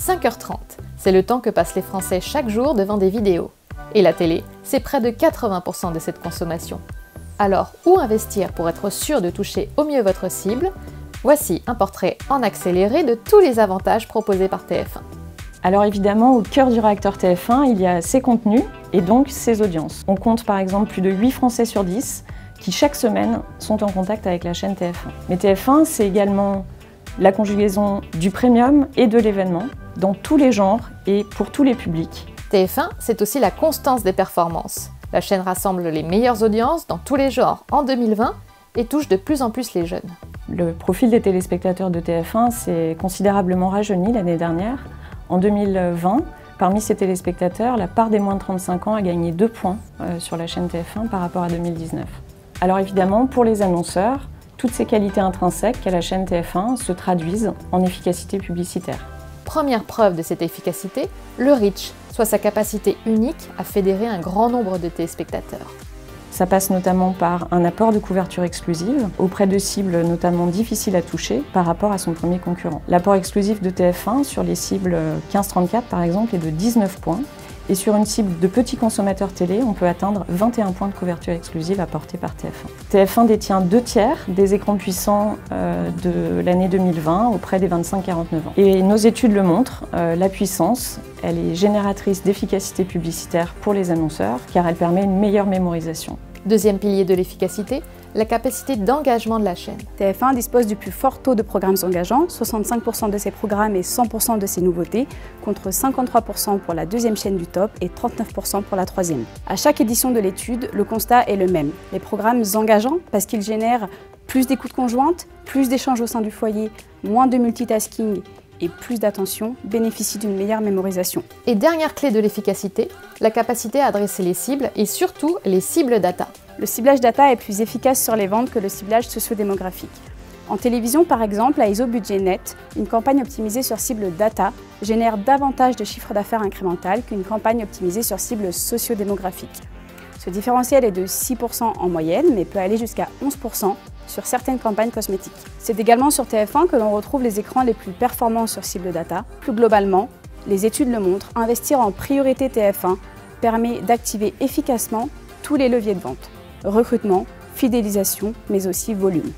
5h30, c'est le temps que passent les Français chaque jour devant des vidéos. Et la télé, c'est près de 80% de cette consommation. Alors, où investir pour être sûr de toucher au mieux votre cible? Voici un portrait en accéléré de tous les avantages proposés par TF1. Alors évidemment, au cœur du réacteur TF1, il y a ses contenus et donc ses audiences. On compte par exemple plus de 8 Français sur 10 qui chaque semaine sont en contact avec la chaîne TF1. Mais TF1, c'est également la conjugaison du premium et de l'événement, dans tous les genres et pour tous les publics. TF1, c'est aussi la constance des performances. La chaîne rassemble les meilleures audiences dans tous les genres en 2020 et touche de plus en plus les jeunes. Le profil des téléspectateurs de TF1 s'est considérablement rajeuni l'année dernière. En 2020, parmi ces téléspectateurs, la part des moins de 35 ans a gagné 2 points sur la chaîne TF1 par rapport à 2019. Alors évidemment, pour les annonceurs, toutes ces qualités intrinsèques qu'a la chaîne TF1 se traduisent en efficacité publicitaire. Première preuve de cette efficacité, le reach, soit sa capacité unique à fédérer un grand nombre de téléspectateurs. Ça passe notamment par un apport de couverture exclusive auprès de cibles notamment difficiles à toucher par rapport à son premier concurrent. L'apport exclusif de TF1 sur les cibles 15-34 par exemple est de 19 points. Et sur une cible de petits consommateurs télé, on peut atteindre 21 points de couverture exclusive apportés par TF1. TF1 détient 2/3 des écrans puissants de l'année 2020 auprès des 25-49 ans. Et nos études le montrent, la puissance, elle est génératrice d'efficacité publicitaire pour les annonceurs car elle permet une meilleure mémorisation. Deuxième pilier de l'efficacité, la capacité d'engagement de la chaîne. TF1 dispose du plus fort taux de programmes engageants, 65% de ses programmes et 100% de ses nouveautés, contre 53% pour la deuxième chaîne du top et 39% pour la troisième. À chaque édition de l'étude, le constat est le même. Les programmes engageants, parce qu'ils génèrent plus d'écoute conjointe, plus d'échanges au sein du foyer, moins de multitasking et plus d'attention, bénéficient d'une meilleure mémorisation. Et dernière clé de l'efficacité, la capacité à adresser les cibles et surtout les cibles data. Le ciblage data est plus efficace sur les ventes que le ciblage sociodémographique. En télévision, par exemple, à ISO Budget Net, une campagne optimisée sur cible data génère davantage de chiffre d'affaires incrémental qu'une campagne optimisée sur cible sociodémographique. Ce différentiel est de 6% en moyenne, mais peut aller jusqu'à 11% sur certaines campagnes cosmétiques. C'est également sur TF1 que l'on retrouve les écrans les plus performants sur cible data. Plus globalement, les études le montrent, investir en priorité TF1 permet d'activer efficacement tous les leviers de vente. Recrutement, fidélisation, mais aussi volume.